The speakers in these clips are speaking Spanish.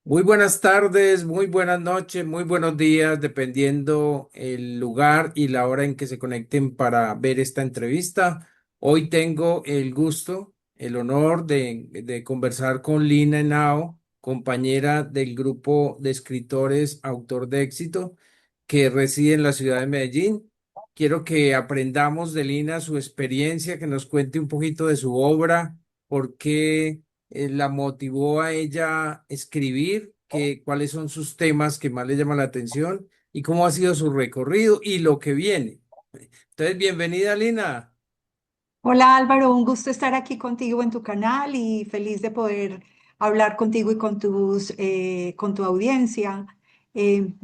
Muy buenas tardes, muy buenas noches, muy buenos días, dependiendo el lugar y la hora en que se conecten para ver esta entrevista. Hoy tengo el gusto, el honor de conversar con Lina Henao, compañera del grupo de escritores Autor de Éxito, que reside en la ciudad de Medellín. Quiero que aprendamos de Lina su experiencia, que nos cuente un poquito de su obra, por qué la motivó a ella escribir, cuáles son sus temas que más le llaman la atención y cómo ha sido su recorrido y lo que viene. Entonces, bienvenida, Lina. Hola Álvaro, un gusto estar aquí contigo en tu canal y feliz de poder hablar contigo y con tu audiencia.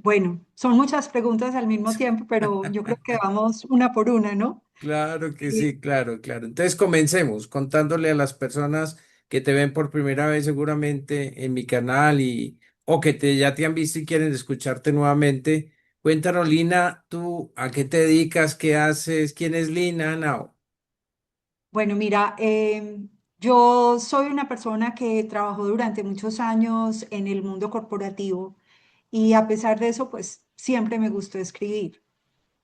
Bueno, son muchas preguntas al mismo tiempo, pero yo creo que vamos una por una, ¿no? Claro que Eh, sí, claro, claro. Entonces, comencemos contándole a las personas que te ven por primera vez seguramente en mi canal o que ya te han visto y quieren escucharte nuevamente. Cuéntanos, Lina, tú a qué te dedicas, qué haces, quién es Lina Henao. bueno, mira, yo soy una persona que trabajó durante muchos años en el mundo corporativo y a pesar de eso, pues siempre me gustó escribir.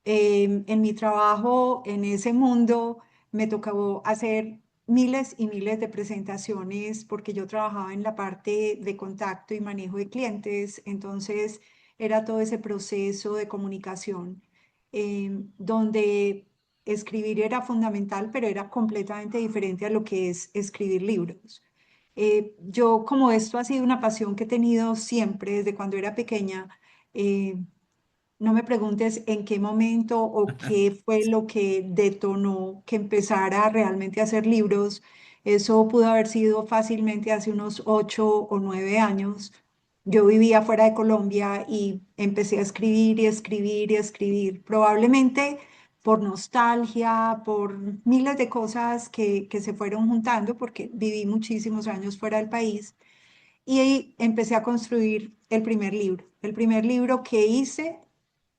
En mi trabajo en ese mundo me tocó hacer miles y miles de presentaciones porque yo trabajaba en la parte de contacto y manejo de clientes, entonces era todo ese proceso de comunicación donde escribir era fundamental, pero era completamente diferente a lo que es escribir libros. Yo, como esto ha sido una pasión que he tenido siempre desde cuando era pequeña, eh, no me preguntes en qué momento o qué fue lo que detonó que empezara realmente a hacer libros. Eso pudo haber sido fácilmente hace unos 8 o 9 años. Yo vivía fuera de Colombia y empecé a escribir y escribir y escribir, probablemente por nostalgia, por miles de cosas que se fueron juntando, porque viví muchísimos años fuera del país y ahí empecé a construir el primer libro. El primer libro que hice,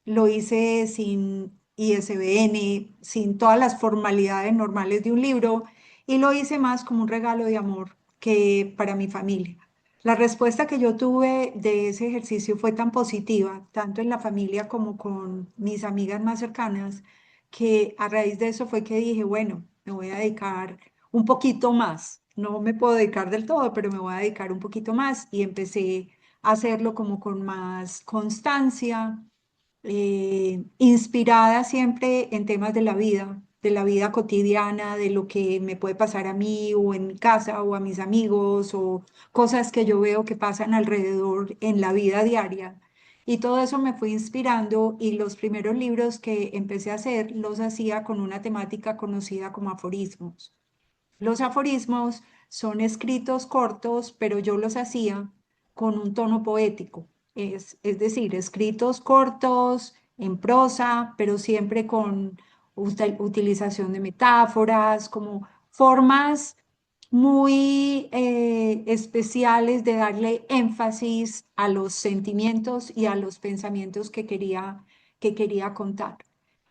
lo hice sin ISBN, sin todas las formalidades normales de un libro, y lo hice más como un regalo de amor que para mi familia. La respuesta que yo tuve de ese ejercicio fue tan positiva, tanto en la familia como con mis amigas más cercanas, que a raíz de eso fue que dije, bueno, me voy a dedicar un poquito más. No me puedo dedicar del todo, pero me voy a dedicar un poquito más y empecé a hacerlo como con más constancia, inspirada siempre en temas de la vida cotidiana, de lo que me puede pasar a mí o en mi casa o a mis amigos o cosas que yo veo que pasan alrededor en la vida diaria. Y todo eso me fue inspirando y los primeros libros que empecé a hacer los hacía con una temática conocida como aforismos. Los aforismos son escritos cortos, pero yo los hacía con un tono poético, es decir, escritos cortos en prosa, pero siempre con utilización de metáforas, como formas muy especiales de darle énfasis a los sentimientos y a los pensamientos que quería contar.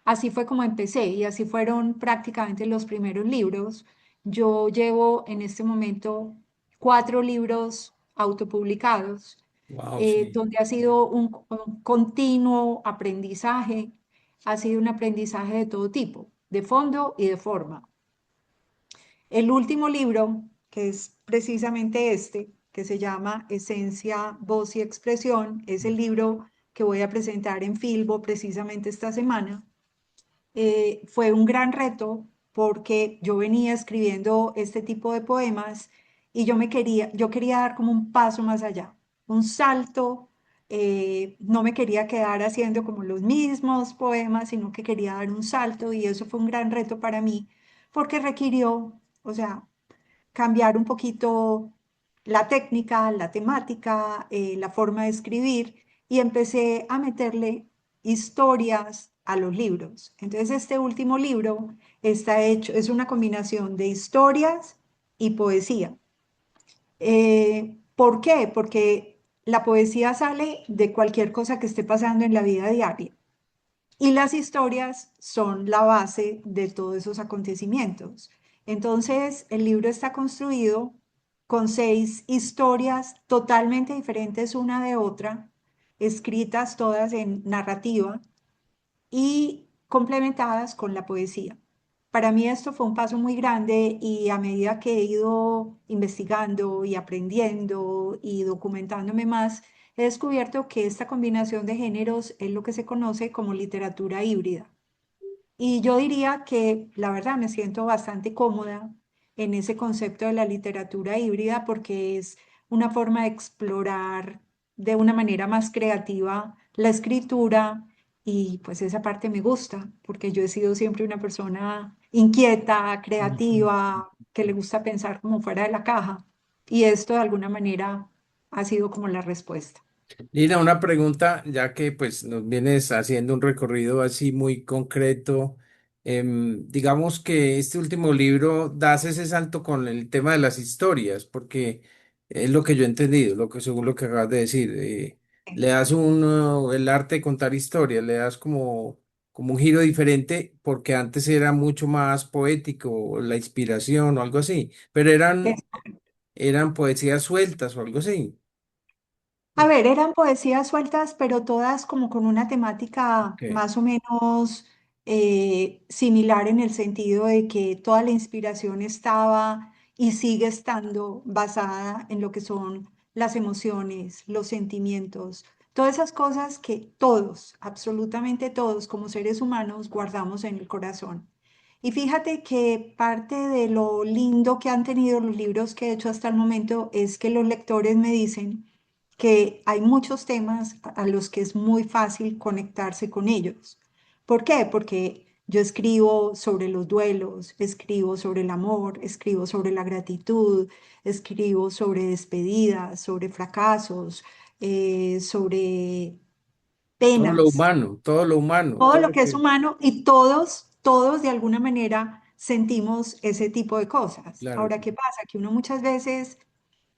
Así fue como empecé y así fueron prácticamente los primeros libros. Yo llevo en este momento 4 libros autopublicados, Wow, sí. donde ha sido un continuo aprendizaje, ha sido un aprendizaje de todo tipo, de fondo y de forma. El último libro, que es precisamente este, que se llama Esencia, Voz y Expresión, es el libro que voy a presentar en Filbo precisamente esta semana. Fue un gran reto porque yo venía escribiendo este tipo de poemas y yo quería dar como un paso más allá, un salto. No me quería quedar haciendo como los mismos poemas, sino que quería dar un salto y eso fue un gran reto para mí porque requirió, o sea, cambiar un poquito la técnica, la temática, la forma de escribir y empecé a meterle historias a los libros. Entonces este último libro está hecho, es una combinación de historias y poesía. ¿Por qué? Porque la poesía sale de cualquier cosa que esté pasando en la vida diaria y las historias son la base de todos esos acontecimientos. Entonces, el libro está construido con 6 historias totalmente diferentes una de otra, escritas todas en narrativa y complementadas con la poesía. Para mí esto fue un paso muy grande y a medida que he ido investigando y aprendiendo y documentándome más, he descubierto que esta combinación de géneros es lo que se conoce como literatura híbrida. Y yo diría que la verdad me siento bastante cómoda en ese concepto de la literatura híbrida porque es una forma de explorar de una manera más creativa la escritura y pues esa parte me gusta porque yo he sido siempre una persona inquieta, Ujú. creativa, que le gusta pensar como fuera de la caja y esto de alguna manera ha sido como la respuesta. Lina, una pregunta, ya que pues nos vienes haciendo un recorrido así muy concreto. Digamos que este último libro das ese salto con el tema de las historias, porque es lo que yo he entendido, lo que según lo que acabas de decir, le das el arte de contar historias, le das como un giro diferente, porque antes era mucho más poético, la inspiración o algo así, pero eran poesías sueltas o algo así. A ver, eran poesías sueltas, pero todas como con una temática Ok. más o menos similar en el sentido de que toda la inspiración estaba y sigue estando basada en lo que son las emociones, los sentimientos, todas esas cosas que todos, absolutamente todos como seres humanos guardamos en el corazón. Y fíjate que parte de lo lindo que han tenido los libros que he hecho hasta el momento es que los lectores me dicen que hay muchos temas a los que es muy fácil conectarse con ellos. ¿Por qué? Porque yo escribo sobre los duelos, escribo sobre el amor, escribo sobre la gratitud, escribo sobre despedidas, sobre fracasos, sobre penas, Todo lo humano, todo todo lo lo que es que... humano y todos de alguna manera sentimos ese tipo de cosas. Claro, Ahora, ¿qué pasa? Que uno muchas veces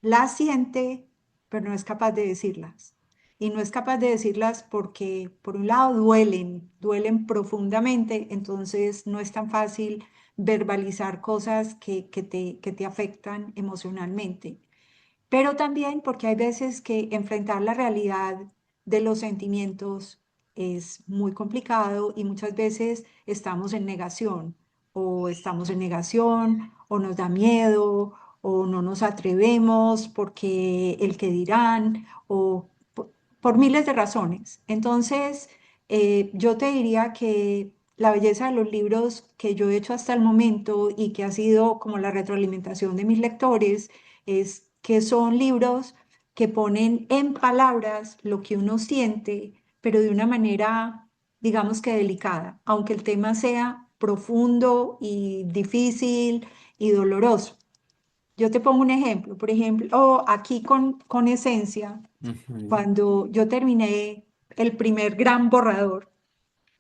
las siente, pero no es capaz de decirlas. Y no es capaz de decirlas porque, por un lado, duelen profundamente, entonces no es tan fácil verbalizar cosas que te afectan emocionalmente, pero también porque hay veces que enfrentar la realidad de los sentimientos es muy complicado y muchas veces estamos en negación, o nos da miedo, o no nos atrevemos porque el que dirán, o por miles de razones. Entonces, yo te diría que la belleza de los libros que yo he hecho hasta el momento y que ha sido como la retroalimentación de mis lectores, es que son libros que ponen en palabras lo que uno siente, pero de una manera, digamos que delicada, aunque el tema sea profundo y difícil y doloroso. Yo te pongo un ejemplo, por ejemplo, aquí con Esencia, ujú. cuando yo terminé el primer gran borrador,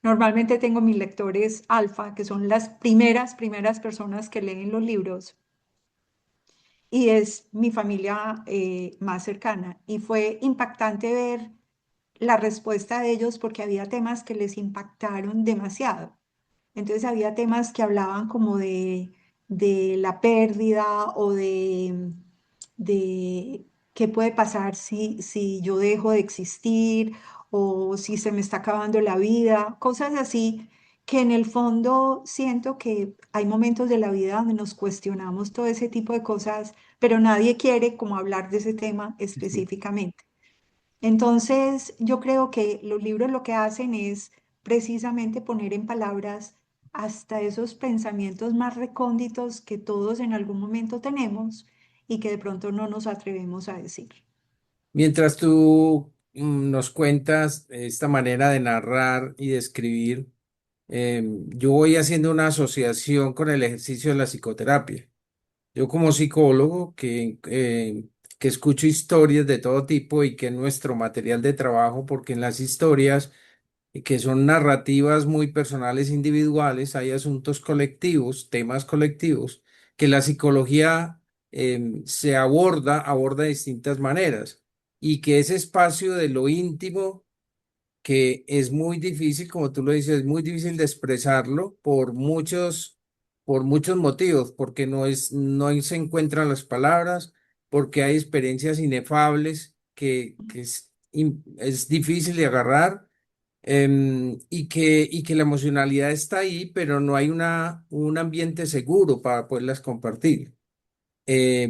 normalmente tengo mis lectores alfa, que son las primeras personas que leen los libros y es mi familia más cercana. Y fue impactante ver la respuesta de ellos porque había temas que les impactaron demasiado. Entonces había temas que hablaban como de la pérdida o de qué puede pasar si yo dejo de existir o si se me está acabando la vida, cosas así que en el fondo siento que hay momentos de la vida donde nos cuestionamos todo ese tipo de cosas, pero nadie quiere como hablar de ese tema específicamente. Entonces, yo creo que los libros lo que hacen es precisamente poner en palabras hasta esos pensamientos más recónditos que todos en algún momento tenemos y que de pronto no nos atrevemos a decir. Mientras tú nos cuentas esta manera de narrar y de escribir, yo voy haciendo una asociación con el ejercicio de la psicoterapia. Yo como psicólogo que escucho historias de todo tipo y que es nuestro material de trabajo, porque en las historias que son narrativas muy personales, individuales, hay asuntos colectivos, temas colectivos, que la psicología se aborda de distintas maneras y que ese espacio de lo íntimo, que es muy difícil, como tú lo dices, es muy difícil de expresarlo por muchos motivos, porque no se encuentran las palabras, porque hay experiencias inefables que es difícil de agarrar, y que la emocionalidad está ahí, pero no hay un ambiente seguro para poderlas compartir.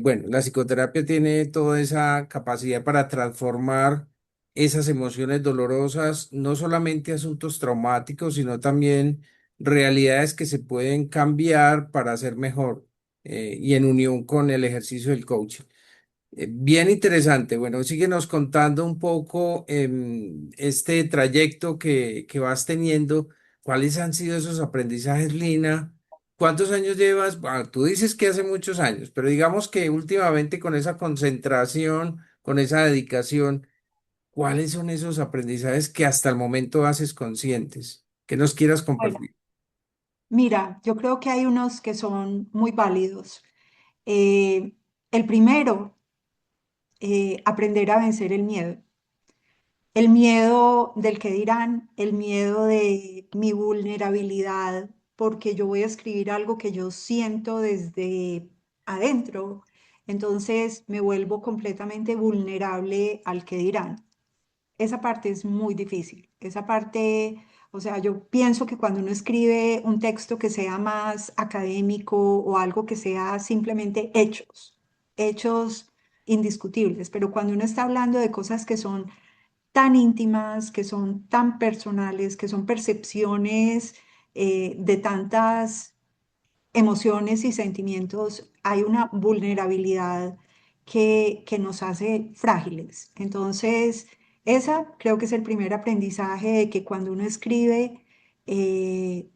Bueno, la psicoterapia tiene toda esa capacidad para transformar esas emociones dolorosas, no solamente asuntos traumáticos, sino también realidades que se pueden cambiar para ser mejor, y en unión con el ejercicio del coaching. Bien interesante. Bueno, síguenos contando un poco, este trayecto que vas teniendo. ¿Cuáles han sido esos aprendizajes, Lina? ¿Cuántos años llevas? Bueno, tú dices que hace muchos años, pero digamos que últimamente con esa concentración, con esa dedicación, ¿cuáles son esos aprendizajes que hasta el momento haces conscientes? Que nos quieras Bueno, compartir. mira, yo creo que hay unos que son muy válidos. Eh, el primero, aprender a vencer el miedo. El miedo del que dirán, el miedo de mi vulnerabilidad, porque yo voy a escribir algo que yo siento desde adentro, entonces me vuelvo completamente vulnerable al que dirán. Esa parte es muy difícil. Esa parte, o sea, yo pienso que cuando uno escribe un texto que sea más académico o algo que sea simplemente hechos, hechos indiscutibles, pero cuando uno está hablando de cosas que son tan íntimas, que son tan personales, que son percepciones de tantas emociones y sentimientos, hay una vulnerabilidad que nos hace frágiles. Entonces, esa creo que es el primer aprendizaje de que cuando uno escribe eh,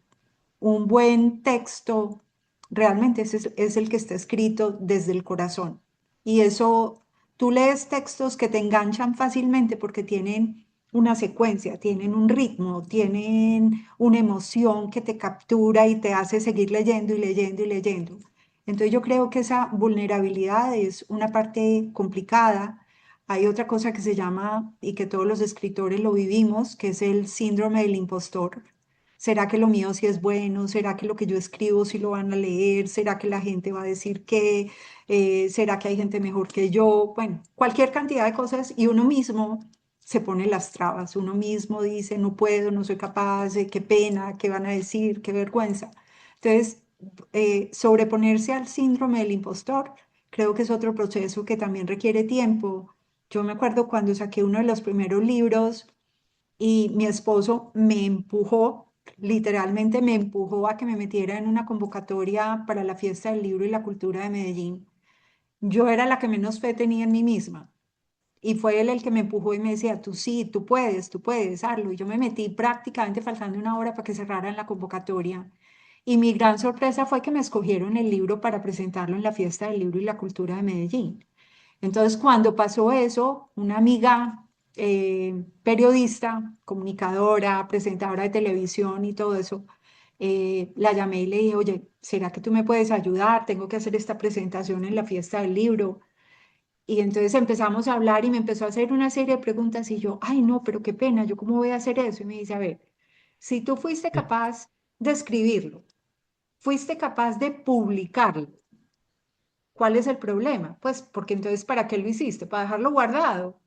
un buen texto, realmente ese es el que está escrito desde el corazón. Y eso, tú lees textos que te enganchan fácilmente porque tienen una secuencia, tienen un ritmo, tienen una emoción que te captura y te hace seguir leyendo y leyendo y leyendo. Entonces yo creo que esa vulnerabilidad es una parte complicada. Hay otra cosa que se llama, y que todos los escritores lo vivimos, que es el síndrome del impostor. ¿Será que lo mío sí es bueno? ¿Será que lo que yo escribo sí lo van a leer? ¿Será que la gente va a decir que? ¿Será que hay gente mejor que yo? Bueno, cualquier cantidad de cosas y uno mismo se pone las trabas. Uno mismo dice, no puedo, no soy capaz, qué pena, qué van a decir, qué vergüenza. Entonces, sobreponerse al síndrome del impostor, creo que es otro proceso que también requiere tiempo. Yo me acuerdo cuando saqué uno de los primeros libros y mi esposo me empujó, literalmente me empujó a que me metiera en una convocatoria para la Fiesta del Libro y la Cultura de Medellín. Yo era la que menos fe tenía en mí misma. Y fue él el que me empujó y me decía, tú sí, tú puedes, hazlo. Y yo me metí prácticamente faltando una hora para que cerraran la convocatoria. Y mi gran sorpresa fue que me escogieron el libro para presentarlo en la Fiesta del Libro y la Cultura de Medellín. Entonces, cuando pasó eso, una amiga periodista, comunicadora, presentadora de televisión y todo eso, la llamé y le dije, oye, ¿será que tú me puedes ayudar? Tengo que hacer esta presentación en la Fiesta del Libro. Y entonces empezamos a hablar y me empezó a hacer una serie de preguntas y yo, ay, no, pero qué pena, ¿yo cómo voy a hacer eso? Y me dice, a ver, si tú fuiste capaz de escribirlo, fuiste capaz de publicarlo, ¿cuál es el problema? Pues porque entonces, ¿para qué lo hiciste? ¿Para dejarlo guardado?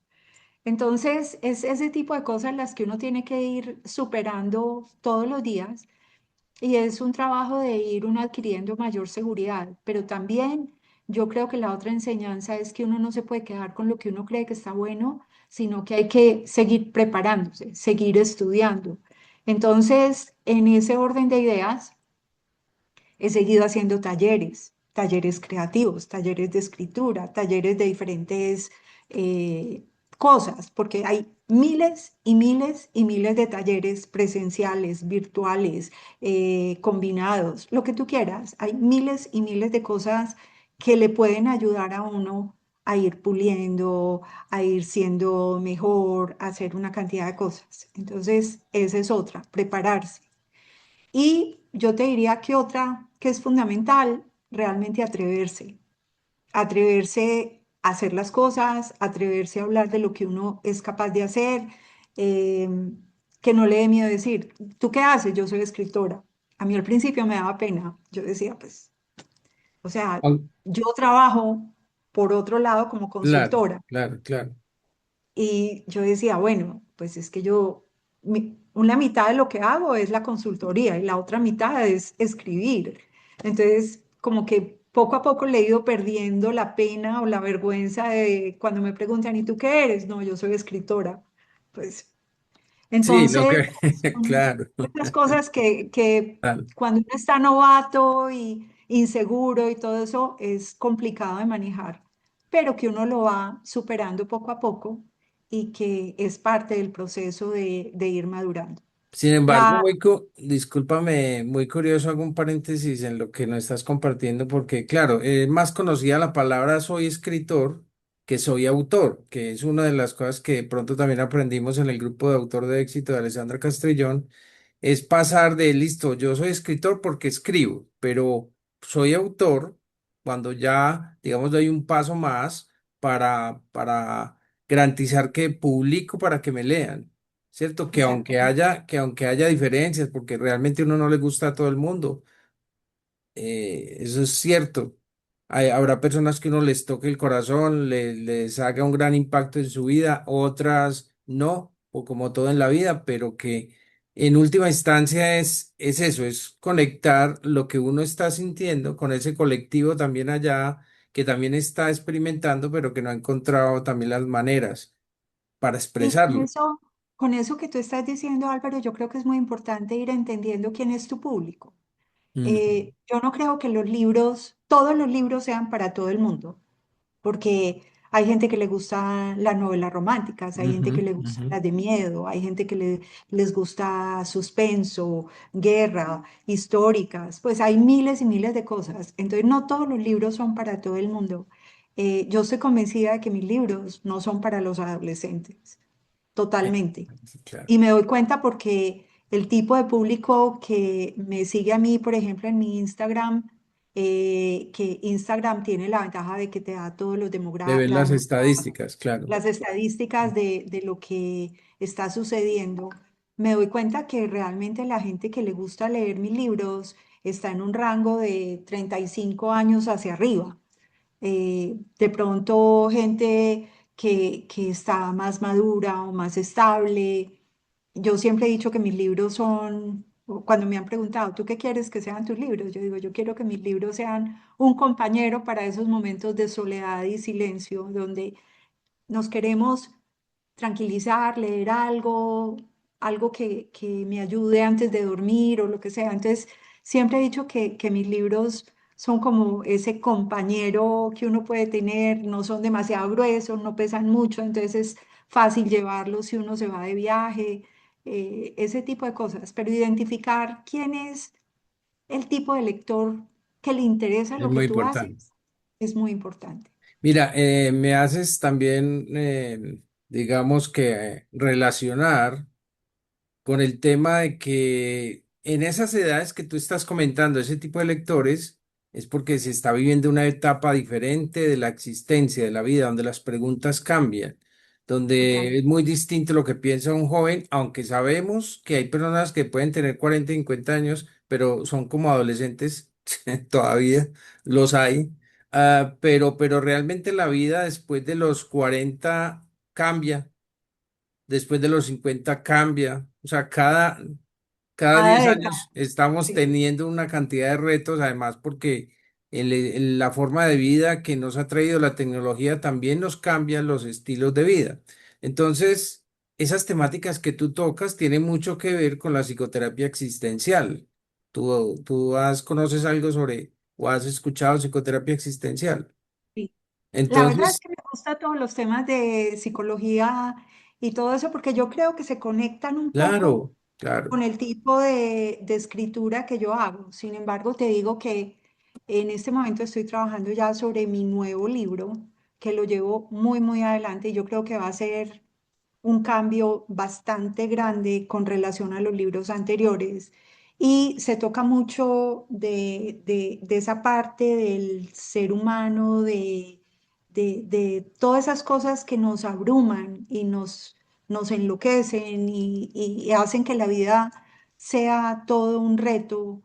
Entonces, es ese tipo de cosas las que uno tiene que ir superando todos los días y es un trabajo de ir uno adquiriendo mayor seguridad, pero también yo creo que la otra enseñanza es que uno no se puede quedar con lo que uno cree que está bueno, sino que hay que seguir preparándose, seguir estudiando. Entonces, en ese orden de ideas, he seguido haciendo talleres, talleres creativos, talleres de escritura, talleres de diferentes eh, cosas, porque hay miles y miles y miles de talleres presenciales, virtuales, combinados, lo que tú quieras. Hay miles y miles de cosas que le pueden ayudar a uno a ir puliendo, a ir siendo mejor, a hacer una cantidad de cosas. Entonces, esa es otra, prepararse. Y yo te diría que otra que es fundamental, realmente atreverse, atreverse a hacer las cosas, atreverse a hablar de lo que uno es capaz de hacer, eh, que no le dé miedo decir, ¿tú qué haces? Yo soy escritora. A mí al principio me daba pena, yo decía, pues, o sea, Aun- yo trabajo, por otro lado como Claro, consultora. claro, claro. Y yo decía, bueno, pues es que yo, una mitad de lo que hago es la consultoría y la otra mitad es escribir. Entonces, como que poco a poco le he ido perdiendo la pena o la vergüenza de cuando me preguntan, ¿y tú qué eres? No, yo soy escritora. Pues Sí, lo entonces, que, son claro, muchas cosas que claro. cuando uno está novato y inseguro y todo eso es complicado de manejar, pero que uno lo va superando poco a poco y que es parte del proceso de ir madurando. Sin embargo, La, discúlpame, muy curioso, hago un paréntesis en lo que nos estás compartiendo, porque claro, es más conocida la palabra soy escritor que soy autor, que es una de las cosas que de pronto también aprendimos en el grupo de autor de éxito de Alessandra Castrillón, es pasar de listo, yo soy escritor porque escribo, pero soy autor cuando ya, digamos, doy un paso más para garantizar que publico para que me lean. ¿Cierto? exactamente. Que aunque haya diferencias, porque realmente uno no le gusta a todo el mundo, eso es cierto. Habrá personas que uno les toque el corazón, les haga un gran impacto en su vida, otras no, o como todo en la vida, pero que en última instancia es eso, es conectar lo que uno está sintiendo con ese colectivo también allá, que también está experimentando, pero que no ha encontrado también las maneras para Y expresarlo. con eso que tú estás diciendo, Álvaro, yo creo que es muy importante ir entendiendo quién es tu público. Ujú, Yo no creo que los libros, todos los libros sean para todo el mundo, porque hay gente que le gusta las novelas románticas, hay gente ujú, que le gusta ujú. las de miedo, hay gente que les gusta suspenso, guerra, históricas, pues hay miles y miles de cosas. Entonces, no todos los libros son para todo el mundo. Yo estoy convencida de que mis libros no son para los adolescentes, Eh, totalmente. sí, claro. Y me doy cuenta porque el tipo de público que me sigue a mí, por ejemplo, en mi Instagram, que Instagram tiene la ventaja de que te da todos los De ver las estadísticas, claro. las estadísticas de lo que está sucediendo, me doy cuenta que realmente la gente que le gusta leer mis libros está en un rango de 35 años hacia arriba. De pronto gente que está más madura o más estable. Yo siempre he dicho que mis libros son, o cuando me han preguntado, ¿tú qué quieres que sean tus libros? Yo digo, yo quiero que mis libros sean un compañero para esos momentos de soledad y silencio, donde nos queremos tranquilizar, leer algo, algo que me ayude antes de dormir o lo que sea. Entonces, siempre he dicho que mis libros son como ese compañero que uno puede tener, no son demasiado gruesos, no pesan mucho, entonces es fácil llevarlos si uno se va de viaje, ese tipo de cosas. Pero identificar quién es el tipo de lector que le interesa Es lo que muy tú importante. haces es muy importante. Mira, me haces también, digamos que relacionar con el tema de que en esas edades que tú estás comentando, ese tipo de lectores, es porque se está viviendo una etapa diferente de la existencia, de la vida, donde las preguntas cambian, donde Total. es muy distinto lo que piensa un joven, aunque sabemos que hay personas que pueden tener 40 y 50 años, pero son como adolescentes todavía, los hay. Pero realmente la vida después de los 40 cambia, después de los 50 cambia. O sea, cada Cada 10 década, años estamos sí. teniendo una cantidad de retos, además porque la forma de vida que nos ha traído la tecnología también nos cambia los estilos de vida. Entonces, esas temáticas que tú tocas tienen mucho que ver con la psicoterapia existencial. ¿Conoces algo sobre o has escuchado psicoterapia existencial? Sí. La verdad es Entonces, que me gusta todos los temas de psicología y todo eso porque yo creo que se conectan un poco claro, claro. con el tipo de escritura que yo hago. Sin embargo, te digo que en este momento estoy trabajando ya sobre mi nuevo libro, que lo llevo muy, muy adelante y yo creo que va a ser un cambio bastante grande con relación a los libros anteriores. Y se toca mucho de esa parte del ser humano, de todas esas cosas que nos abruman y nos enloquecen y hacen que la vida sea todo un reto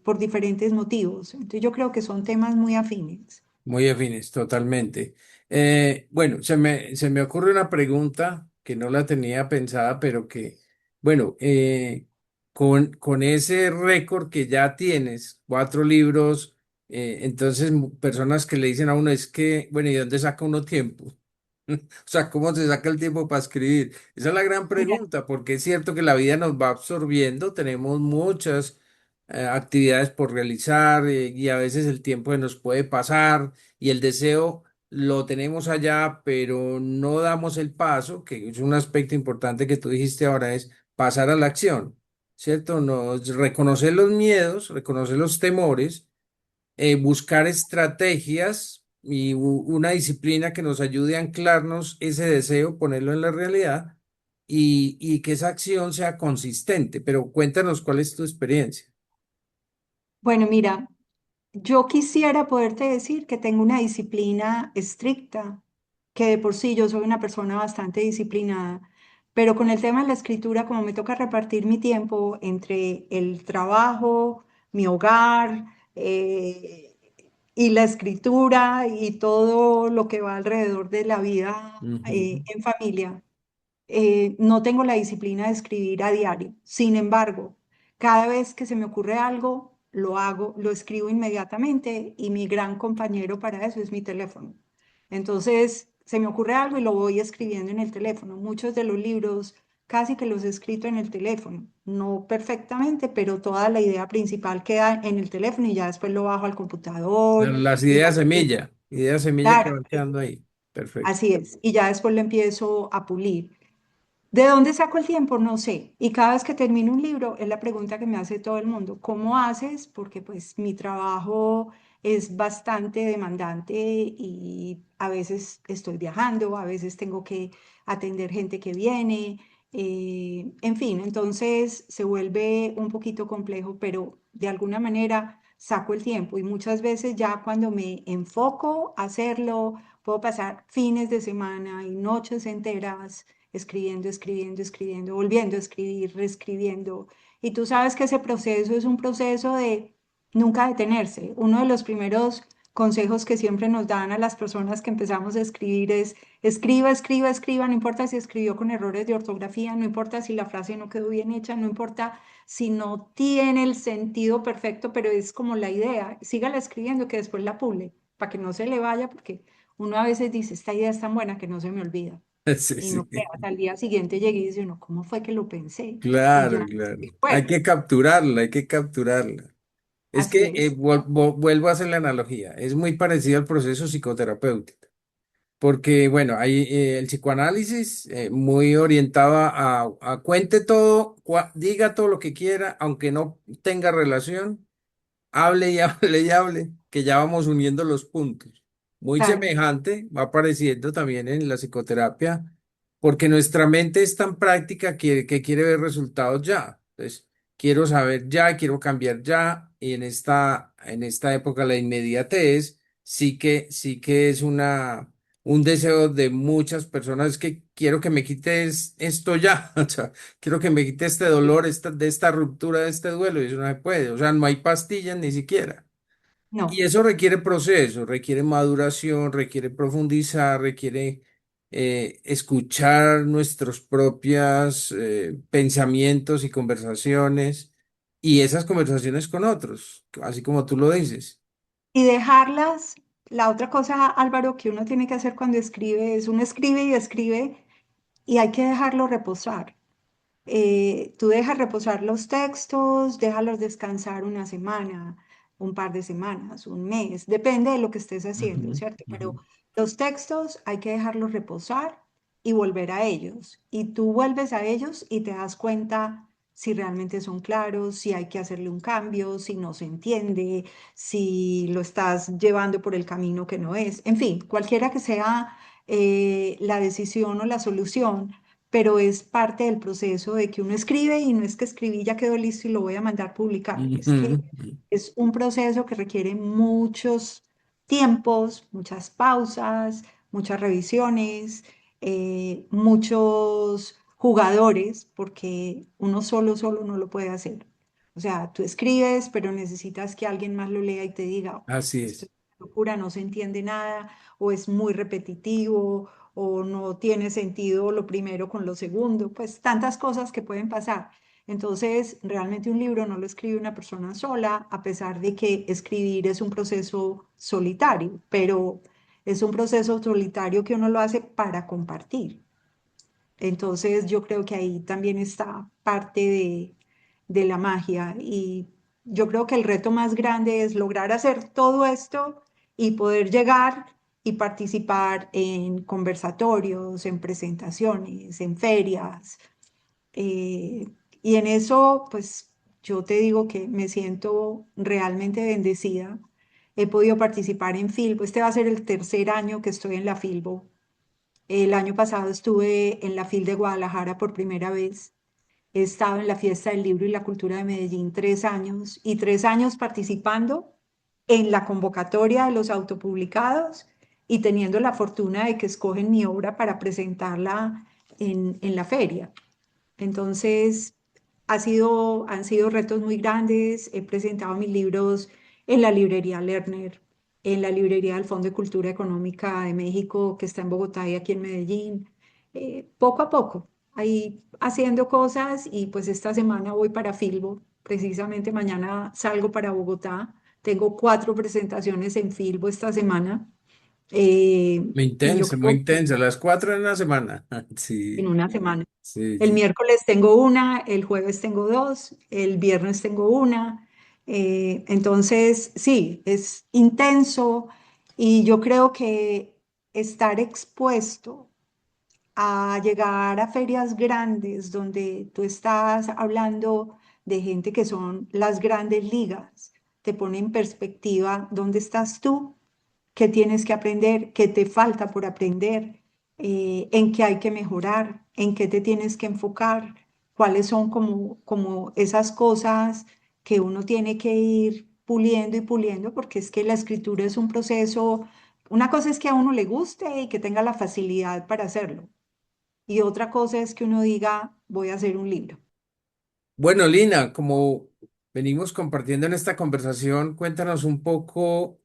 por diferentes motivos. Entonces yo creo que son temas muy afines. Muy afines, totalmente. Bueno, se me ocurre una pregunta que no la tenía pensada, pero que, bueno, con ese récord que ya tienes, 4 libros, entonces personas que le dicen a uno es que, bueno, ¿y dónde saca uno tiempo? O sea, ¿cómo se saca el tiempo para escribir? Esa es la gran Mira, pregunta, porque es cierto que la vida nos va absorbiendo, tenemos muchas actividades por realizar y a veces el tiempo se nos puede pasar y el deseo lo tenemos allá, pero no damos el paso, que es un aspecto importante que tú dijiste ahora, es pasar a la acción, ¿cierto? Reconocer los miedos, reconocer los temores, buscar estrategias y una disciplina que nos ayude a anclarnos ese deseo, ponerlo en la realidad y que esa acción sea consistente. Pero cuéntanos cuál es tu experiencia. bueno, mira, yo quisiera poderte decir que tengo una disciplina estricta, que de por sí yo soy una persona bastante disciplinada, pero con el tema de la escritura, como me toca repartir mi tiempo entre el trabajo, mi hogar, y la escritura y todo lo que va alrededor de la vida Ujú. en familia, no tengo la disciplina de escribir a diario. Sin embargo, cada vez que se me ocurre algo, lo hago, lo escribo inmediatamente y mi gran compañero para eso es mi teléfono. Entonces, se me ocurre algo y lo voy escribiendo en el teléfono. Muchos de los libros casi que los he escrito en el teléfono. No perfectamente, pero toda la idea principal queda en el teléfono y ya después lo bajo al computador Las y ya ideas semilla que claro, van quedando ahí. Perfecto. así es. Y ya después lo empiezo a pulir. ¿De dónde saco el tiempo? No sé. Y cada vez que termino un libro es la pregunta que me hace todo el mundo. ¿Cómo haces? Porque pues mi trabajo es bastante demandante y a veces estoy viajando, a veces tengo que atender gente que viene, en fin, entonces se vuelve un poquito complejo, pero de alguna manera saco el tiempo y muchas veces ya cuando me enfoco a hacerlo, puedo pasar fines de semana y noches enteras escribiendo, escribiendo, escribiendo, volviendo a escribir, reescribiendo. Y tú sabes que ese proceso es un proceso de nunca detenerse. Uno de los primeros consejos que siempre nos dan a las personas que empezamos a escribir es escriba, escriba, escriba, no importa si escribió con errores de ortografía, no importa si la frase no quedó bien hecha, no importa si no tiene el sentido perfecto, pero es como la idea, sígala escribiendo que después la pule, para que no se le vaya, porque uno a veces dice, esta idea es tan buena que no se me olvida. Sí, Y sí. no creas, al día siguiente llegué y dice, no, ¿cómo fue que lo pensé? Y Claro, ya, claro. Hay bueno, que capturarla, hay que capturarla. Es así que es. vuelvo a hacer la analogía. Es muy parecido al proceso psicoterapéutico. Porque, bueno, hay el psicoanálisis muy orientado a cuente todo, diga todo lo que quiera, aunque no tenga relación. Hable y hable y hable, que ya vamos uniendo los puntos. Muy Claro, semejante va apareciendo también en la psicoterapia, porque nuestra mente es tan práctica que quiere ver resultados ya. Entonces, quiero saber ya, quiero cambiar ya, y en esta época la inmediatez sí que es un deseo de muchas personas, es que quiero que me quites esto ya. O sea, quiero que me quite este dolor, de esta ruptura, de este duelo, y eso no se puede. O sea, no hay pastillas ni siquiera. Y no. eso requiere proceso, requiere maduración, requiere profundizar, requiere escuchar nuestros propios pensamientos y conversaciones y esas conversaciones con otros, así como tú lo dices. Y dejarlas, la otra cosa, Álvaro, que uno tiene que hacer cuando escribe es uno escribe y escribe y hay que dejarlo reposar. Tú dejas reposar los textos, déjalos descansar una semana, un par de semanas, un mes, depende de lo que estés haciendo, Ujú, ¿cierto? ujú. Pero los textos hay que dejarlos reposar y volver a ellos. Y tú vuelves a ellos y te das cuenta si realmente son claros, si hay que hacerle un cambio, si no se entiende, si lo estás llevando por el camino que no es. En fin, cualquiera que sea la decisión o la solución, pero es parte del proceso de que uno escribe y no es que escribí, ya quedó listo y lo voy a mandar publicar. Es que Ujú. es un proceso que requiere muchos tiempos, muchas pausas, muchas revisiones, muchos jugadores, porque uno solo no lo puede hacer. O sea, tú escribes, pero necesitas que alguien más lo lea y te diga, Así esto es. locura, no se entiende nada, o es muy repetitivo, o no tiene sentido lo primero con lo segundo, pues tantas cosas que pueden pasar. Entonces, realmente un libro no lo escribe una persona sola, a pesar de que escribir es un proceso solitario, pero es un proceso solitario que uno lo hace para compartir. Entonces yo creo que ahí también está parte de la magia y yo creo que el reto más grande es lograr hacer todo esto y poder llegar y participar en conversatorios, en presentaciones, en ferias. eh, y en eso, pues yo te digo que me siento realmente bendecida. He podido participar en Filbo. Este va a ser el tercer año que estoy en la Filbo. El año pasado estuve en la FIL de Guadalajara por primera vez. He estado en la Fiesta del Libro y la Cultura de Medellín 3 años y 3 años participando en la convocatoria de los autopublicados y teniendo la fortuna de que escogen mi obra para presentarla en la feria. Entonces, han sido retos muy grandes. He presentado mis libros en la librería Lerner, en la librería del Fondo de Cultura Económica de México, que está en Bogotá y aquí en Medellín. Poco a poco, ahí haciendo cosas y pues esta semana voy para Filbo. Precisamente mañana salgo para Bogotá. Tengo 4 presentaciones en Filbo esta semana. Y yo Muy creo que intenso, las 4 en una semana. en Sí, una semana. sí, El sí. miércoles tengo una, el jueves tengo dos, el viernes tengo una. Entonces, sí, es intenso y yo creo que estar expuesto a llegar a ferias grandes donde tú estás hablando de gente que son las grandes ligas, te pone en perspectiva dónde estás tú, qué tienes que aprender, qué te falta por aprender, en qué hay que mejorar, en qué te tienes que enfocar, cuáles son como esas cosas que uno tiene que ir puliendo y puliendo, porque es que la escritura es un proceso. Una cosa es que a uno le guste y que tenga la facilidad para hacerlo. Y otra cosa es que uno diga, voy a hacer un libro. Bueno, Lina, como venimos compartiendo en esta conversación, cuéntanos un poco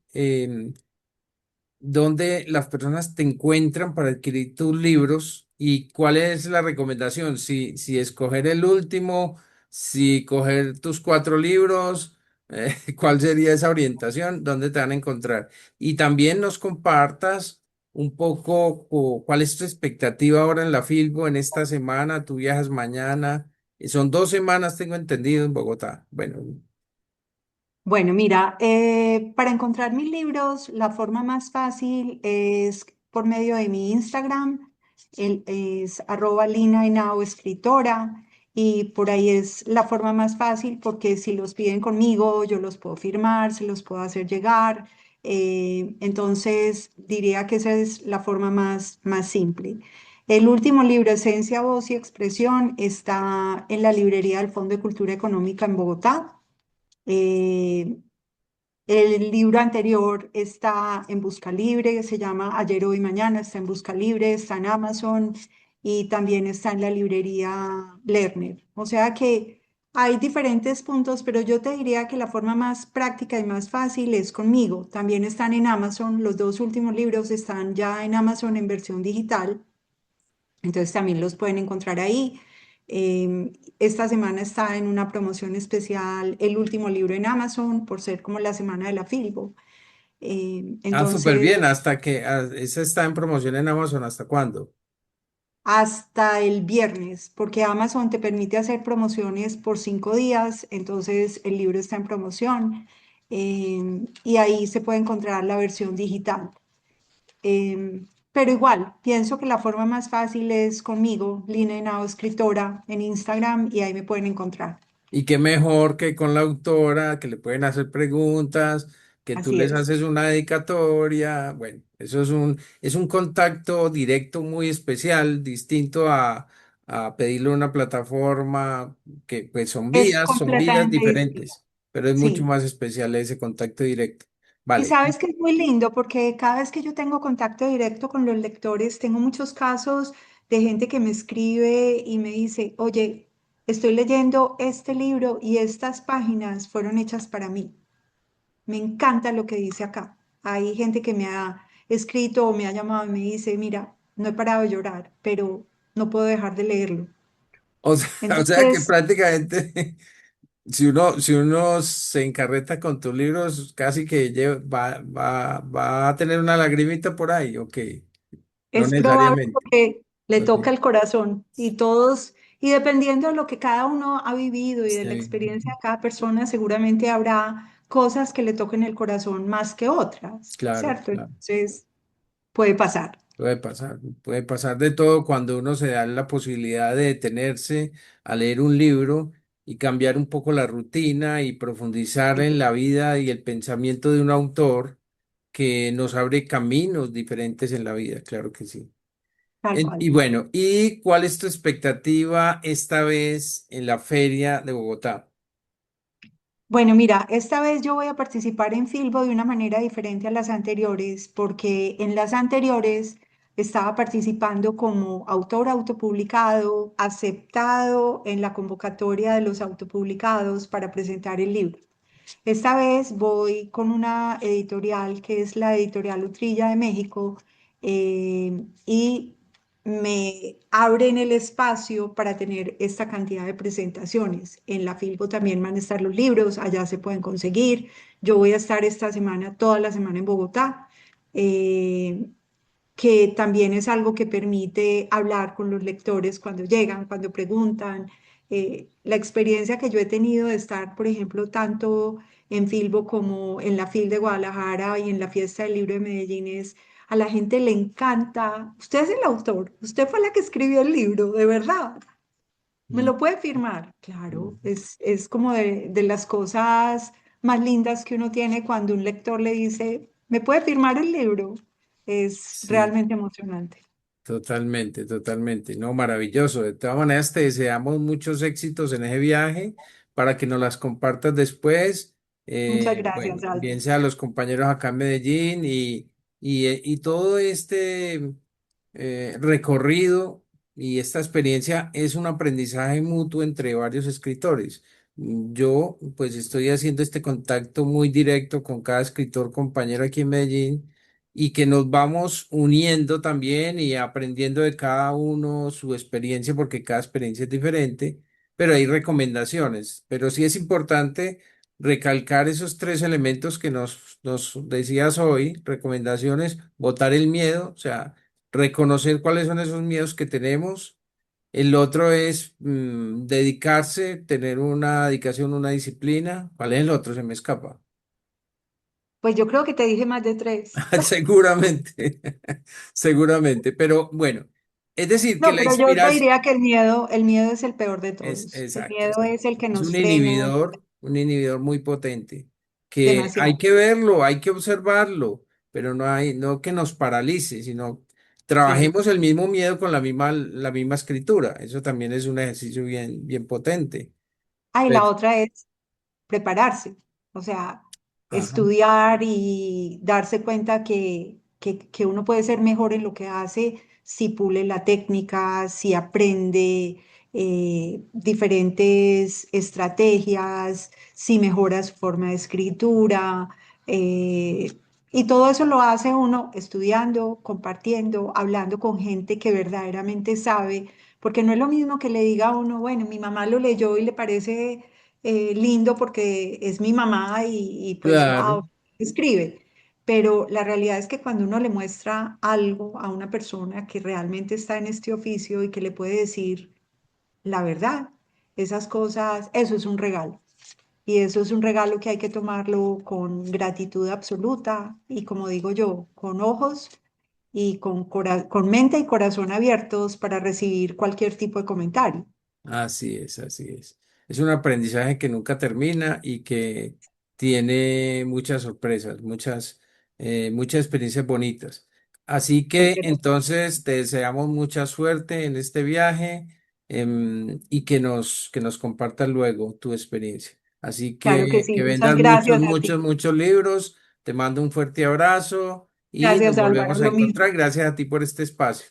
dónde las personas te encuentran para adquirir tus libros y cuál es la recomendación, si escoger el último, si coger tus 4 libros, cuál sería esa orientación, dónde te van a encontrar. Y también nos compartas un poco cuál es tu expectativa ahora en la Filbo, en esta semana, tú viajas mañana, son 2 semanas, tengo entendido, en Bogotá. Bueno, Bueno, mira, para encontrar mis libros, la forma más fácil es por medio de mi Instagram, es @linahenao escritora, y por ahí es la forma más fácil porque si los piden conmigo, yo los puedo firmar, se los puedo hacer llegar. Entonces, diría que esa es la forma más simple. El último libro, Esencia, Voz y Expresión, está en la librería del Fondo de Cultura Económica en Bogotá. Eh, el libro anterior está en Busca Libre, se llama Ayer, Hoy, Mañana, está en Busca Libre, está en Amazon y también está en la librería Lerner. O sea que hay diferentes puntos, pero yo te diría que la forma más práctica y más fácil es conmigo. También están en Amazon, los dos últimos libros están ya en Amazon en versión digital. Entonces también los pueden encontrar ahí. Esta semana está en una promoción especial el último libro en Amazon por ser como la semana de la Filbo. súper Entonces, bien, esa está en promoción en Amazon, ¿hasta cuándo? hasta el viernes, porque Amazon te permite hacer promociones por 5 días, entonces el libro está en promoción y ahí se puede encontrar la versión digital. Pero igual, pienso que la forma más fácil es conmigo, Lina Henao Escritora, en Instagram y ahí me pueden encontrar. Y qué mejor que con la autora, que le pueden hacer preguntas, que tú Así les es. haces una dedicatoria. Bueno, eso es un contacto directo muy especial, distinto a pedirle una plataforma, que pues Es son vías completamente distinto. diferentes, pero es mucho Sí. más especial ese contacto directo. Y Vale. sabes que es muy lindo porque cada vez que yo tengo contacto directo con los lectores, tengo muchos casos de gente que me escribe y me dice, oye, estoy leyendo este libro y estas páginas fueron hechas para mí. Me encanta lo que dice acá. Hay gente que me ha escrito o me ha llamado y me dice, mira, no he parado de llorar, pero no puedo dejar de leerlo. O sea, o sea que Entonces, prácticamente si uno se encarreta con tus libros, casi que va a tener una lagrimita por ahí, ok, no es probable necesariamente. porque le Ok, toca el corazón y todos, y dependiendo de lo que cada uno ha vivido y de la sí, experiencia de cada persona, seguramente habrá cosas que le toquen el corazón más que otras, claro, ¿cierto? claro. Entonces, puede pasar, Puede pasar de todo cuando uno se da la posibilidad de detenerse a leer un libro y cambiar un poco la rutina y profundizar en la vida y el pensamiento de un autor que nos abre caminos diferentes en la vida, claro que sí. tal cual. Y bueno, ¿y cuál es tu expectativa esta vez en la Feria de Bogotá? Bueno, mira, esta vez yo voy a participar en Filbo de una manera diferente a las anteriores, porque en las anteriores estaba participando como autor autopublicado, aceptado en la convocatoria de los autopublicados para presentar el libro. Esta vez voy con una editorial que es la editorial Utrilla de México y me abren el espacio para tener esta cantidad de presentaciones. En la Filbo también van a estar los libros, allá se pueden conseguir. Yo voy a estar esta semana, toda la semana en Bogotá. Eh, que también es algo que permite hablar con los lectores cuando llegan, cuando preguntan. La experiencia que yo he tenido de estar, por ejemplo, tanto en Filbo como en la FIL de Guadalajara y en la Fiesta del Libro de Medellín es, a la gente le encanta. Usted es el autor, usted fue la que escribió el libro, de verdad. ¿Me Mm, lo puede firmar? Claro, mm, es como de las cosas más lindas que uno tiene cuando un lector le dice, ¿me puede firmar el libro? Es sí. realmente emocionante. Totalmente, totalmente. No, maravilloso. De todas maneras, te deseamos muchos éxitos en ese viaje para que nos las compartas después. Muchas Bueno, gracias, bien Aldo. sea los compañeros acá en Medellín y todo este recorrido y esta experiencia es un aprendizaje mutuo entre varios escritores. Yo, pues, estoy haciendo este contacto muy directo con cada escritor compañero aquí en Medellín y que nos vamos uniendo también y aprendiendo de cada uno su experiencia, porque cada experiencia es diferente, pero hay recomendaciones. Pero sí es importante recalcar esos tres elementos que nos decías hoy, recomendaciones, botar el miedo, o sea, reconocer cuáles son esos miedos que tenemos. El otro es dedicarse, tener una dedicación, una disciplina. ¿Cuál es el otro? Se me escapa. Pues yo creo que te dije más de tres. Seguramente, seguramente, pero bueno, es decir, que No, la pero yo te inspiración diría que el miedo es el peor de es todos. El exacto, miedo exacto. es el que Es nos frena un inhibidor muy potente, que hay demasiado. que verlo, hay que observarlo, pero no que nos paralice, sino Sí. trabajemos el mismo miedo con la misma escritura. Eso también es un ejercicio bien, bien potente. Ah, y la Pero- otra es prepararse, o sea, ajá, estudiar y darse cuenta que uno puede ser mejor en lo que hace si pule la técnica, si aprende diferentes estrategias, si mejora su forma de escritura. eh, y todo eso lo hace uno estudiando, compartiendo, hablando con gente que verdaderamente sabe, porque no es lo mismo que le diga a uno, bueno, mi mamá lo leyó y le parece lindo porque es mi mamá y pues claro, wow, escribe. Pero la realidad es que cuando uno le muestra algo a una persona que realmente está en este oficio y que le puede decir la verdad, esas cosas, eso es un regalo. Y eso es un regalo que hay que tomarlo con gratitud absoluta y como digo yo, con ojos y con mente y corazón abiertos para recibir cualquier tipo de comentario. así es, así es. Es un aprendizaje que nunca termina y que tiene muchas sorpresas, muchas experiencias bonitas. Así Pues, que entonces te deseamos mucha suerte en este viaje, y que nos compartas luego tu experiencia. Así claro que que sí, muchas vendan muchos, gracias a ti. muchos, muchos libros. Te mando un fuerte abrazo y nos Gracias, Álvaro. volvemos a Lo mismo. encontrar. Gracias a ti por este espacio.